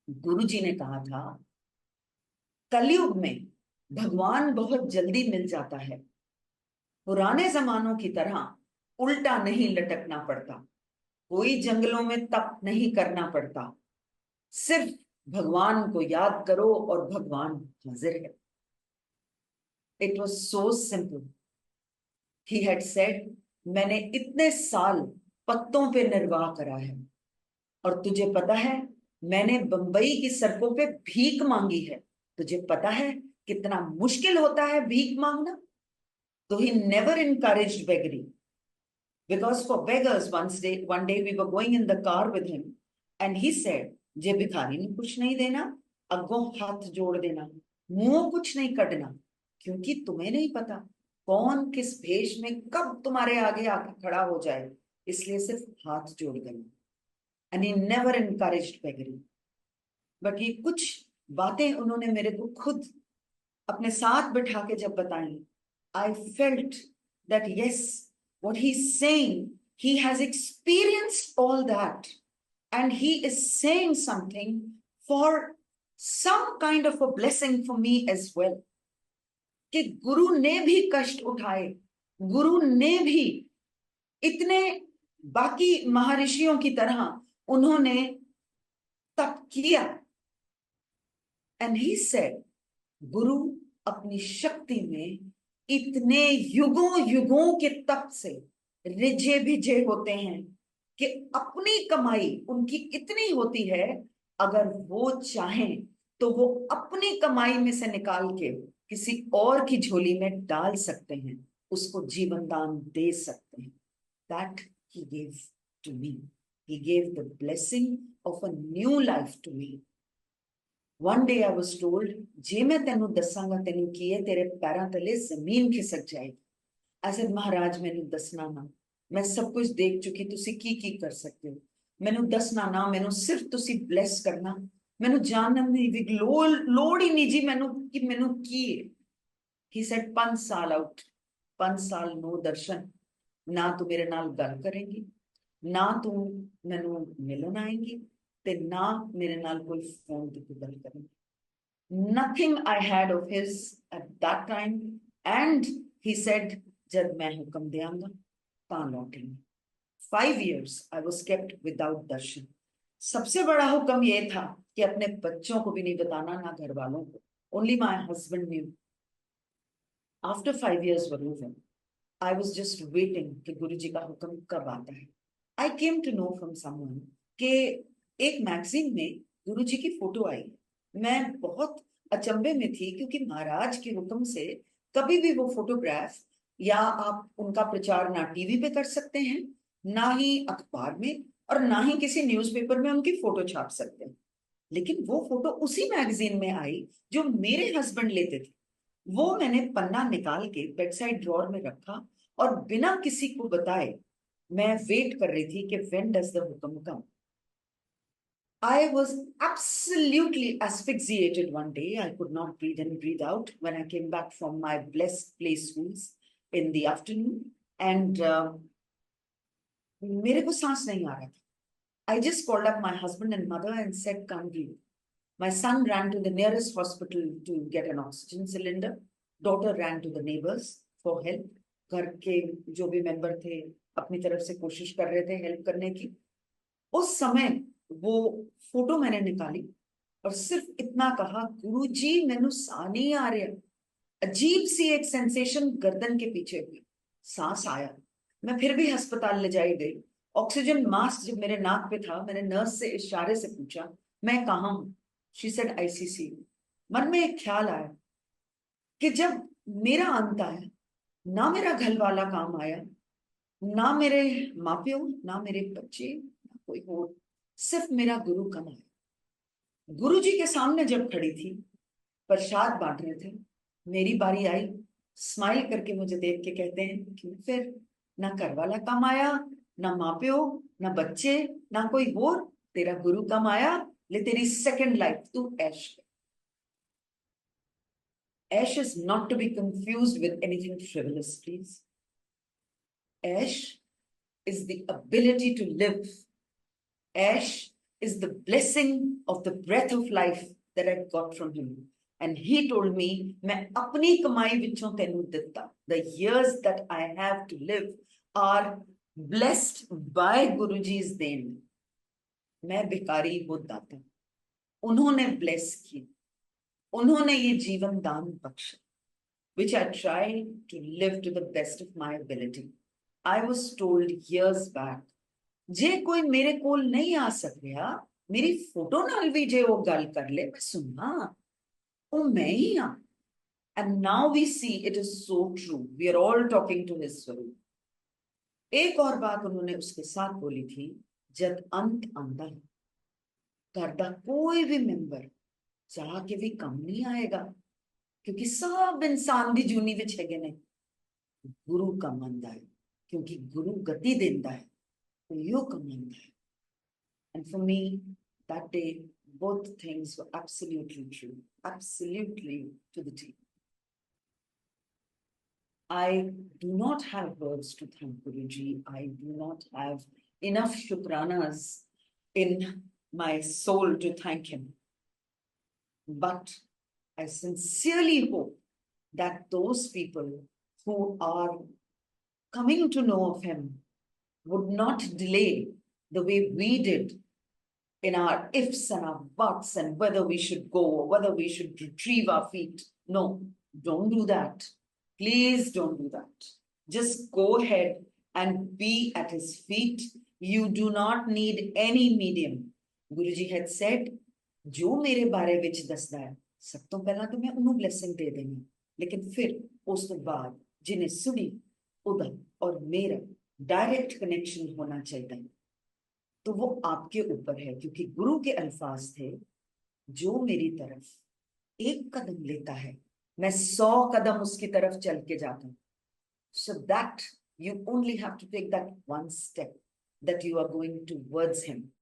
गुरुजी ने कहा था, कलयुग में भगवान बहुत जल्दी मिल जाता है। पुराने जमानों की तरह उल्टा नहीं लटकना पड़ता, कोई जंगलों में तप नहीं करना पड़ता। सिर्फ भगवान को याद करो और भगवान हाजिर है। It was so simple. He had said, मैंने इतने साल पत्तों पे निर्वाह करा है, और तुझे पता है मैंने बंबई की सड़कों पे भीख मांगी है। तुझे पता है कितना मुश्किल होता है भीख मांगना। तो he never encouraged beggary, because for beggars one day we were going in the car with him and he said, जे भिखारी ने कुछ नहीं देना, अगों हाथ जोड़ देना, मुंह कुछ नहीं कटना, क्योंकि तुम्हें नहीं पता कौन किस भेष में कब तुम्हारे आगे आके खड़ा हो जाए, इसलिए सिर्फ हाथ जोड़ देना। And he never encouraged beggary। But ये कुछ बातें उन्होंने मेरे को खुद अपने साथ बिठा के जब बताई, I felt that yes, what he's saying, he has experienced all that, and he is saying something for some kind of a blessing for me as well। कि गुरु ने भी कष्ट उठाए, गुरु ने भी इतने बाकी महर्षियों की तरह उन्होंने तप किया। एंड ही सेड, गुरु अपनी शक्ति में इतने युगों युगों के तप से रिझे भिजे होते हैं कि अपनी कमाई उनकी इतनी होती है, अगर वो चाहें तो वो अपनी कमाई में से निकाल के किसी और की झोली में डाल सकते हैं, उसको जीवन दान दे सकते हैं। That he gave to me। He gave the blessing of a new life to me। One day I was told, जे मैं तेनू दसांगा तेनू की है, तेरे पैरों तले जमीन खिसक जाएगी। I said, महाराज मैनू दसना ना, मैं सब कुछ देख चुकी, तुसी की कर सकते हो, मैनू दसना ना, मैनू सिर्फ तुसी ब्लेस करना, मैनू जानन दी लोड़ ही नहीं जी मैनू कि मैनू की है। He said, 5 साल आउट, 5 साल नो दर्शन, ना तू मेरे नाल गल करेंगी, ना तू मैनू मिलन आएंगी, ते ना मेरे नाल कोई फोन की गल करेंगी। Nothing I had of his at that time, and he said, जब मैं हुक्म देंगा ता लौटेंगे। 5 years I was kept without दर्शन। सबसे बड़ा हुक्म ये था कि अपने बच्चों को भी नहीं बताना, ना घर वालों को। Only my husband knew। After 5 years were over, I was just waiting कि गुरुजी का हुक्म कब आता है। I came to know from someone कि एक मैगजीन में गुरुजी की फोटो आई। मैं बहुत अचंभे में थी, क्योंकि महाराज के हुक्म से कभी भी वो फोटोग्राफ या आप उनका प्रचार ना टीवी पे कर सकते हैं, ना ही अखबार में, और ना ही किसी न्यूज़पेपर में उनकी फोटो छाप सकते हैं। लेकिन वो फोटो उसी मैगजीन में आई जो मेरे हस्बैंड लेते थे। वो मैंने पन्ना निकाल के बेड साइड ड्रॉर में रखा, और बिना किसी को बताए मैं वेट कर रही थी कि व्हेन डज द हुक्म कम। I was absolutely asphyxiated one day। I could not breathe in, breathe out when I came back from my blessed play schools in the afternoon, and मेरे को सांस नहीं आ रहा था। I just called up my husband and mother and said, come breathe। My son ran to the nearest hospital to get an oxygen cylinder। Daughter ran to the neighbors for help। घर के जो भी member थे अपनी तरफ से कोशिश कर रहे थे हेल्प करने की। उस समय वो फोटो मैंने निकाली और सिर्फ इतना कहा, गुरुजी मैनू सा नहीं आ रहा। अजीब सी एक सेंसेशन गर्दन के पीछे हुई, सांस आया। मैं फिर भी अस्पताल ले जाई गई। ऑक्सीजन मास्क जब मेरे नाक पे था, मैंने नर्स से इशारे से पूछा, मैं कहाँ हूं? She said ICC. मन में एक ख्याल आया कि जब मेरा अंत आया, ना मेरा घर वाला काम आया, ना मेरे माँ-प्यो, ना मेरे बच्चे, ना कोई और, सिर्फ मेरा गुरु कम आया। गुरु जी के सामने जब खड़ी थी, प्रसाद बांट रहे थे, मेरी बारी आई। स्माइल करके मुझे देख के कहते हैं, क्यों फिर? ना घर वाला कम आया, ना माँ-प्यो, ना बच्चे, ना कोई और, तेरा गुरु कम आया, ले तेरी सेकंड लाइफ तू ऐश कर। Ash is not to be confused with anything frivolous, please। Ash is the ability to live। Ash is the blessing of the breath of life that I got from him. And he told me, मैं अपनी कमाई विचों तेनू दिता. The years that I have to live are blessed by Guruji's then. मैं भिखारी वो दाता. उन्होंने bless किया. उन्होंने ये जीवन दान बख्शा, which I try to live to the best of my ability. I was told years back, जे कोई मेरे कोल नहीं आ सकिया, मेरी फोटो नाल भी जे वो गल कर ले, मैं सुनना, वो मैं ही हाँ. And now we see it is so true. We are all talking to his स्वरूप. एक और बात उन्होंने उसके साथ बोली थी, जब अंत आंदा है, घर दा कोई भी मेंबर चाह के भी कम नहीं आएगा, क्योंकि सब इंसान दी जूनी विच हैगे ने. गुरु कम आंदा है, क्योंकि गुरु गति देंदा है, तो यो कम आंदा है. And for me, that day, both things were absolutely true, absolutely to the T. I do not have words to thank Guruji. I do not have enough shukranas in my soul to thank him. But I sincerely hope that those people who are coming to know of him would not delay the way we did in our ifs and our buts and whether we should go or whether we should retrieve our feet. No, don't do that. Please don't do that. Just go ahead and be at his feet. You do not need any medium. Guruji had said, जो मेरे बारे विच दसदा है, सब तो पहला तो मैं उन्होंने ब्लेसिंग दे देनी, लेकिन फिर उस तो बाद जिन्हें सुनी उदा और मेरा डायरेक्ट कनेक्शन होना चाहिए, तो वो आपके ऊपर है. क्योंकि गुरु के अल्फाज थे, जो मेरी तरफ एक कदम लेता है, मैं 100 कदम उसकी तरफ चल के जाता हूं. So that you only have to take that one step that you are going towards him.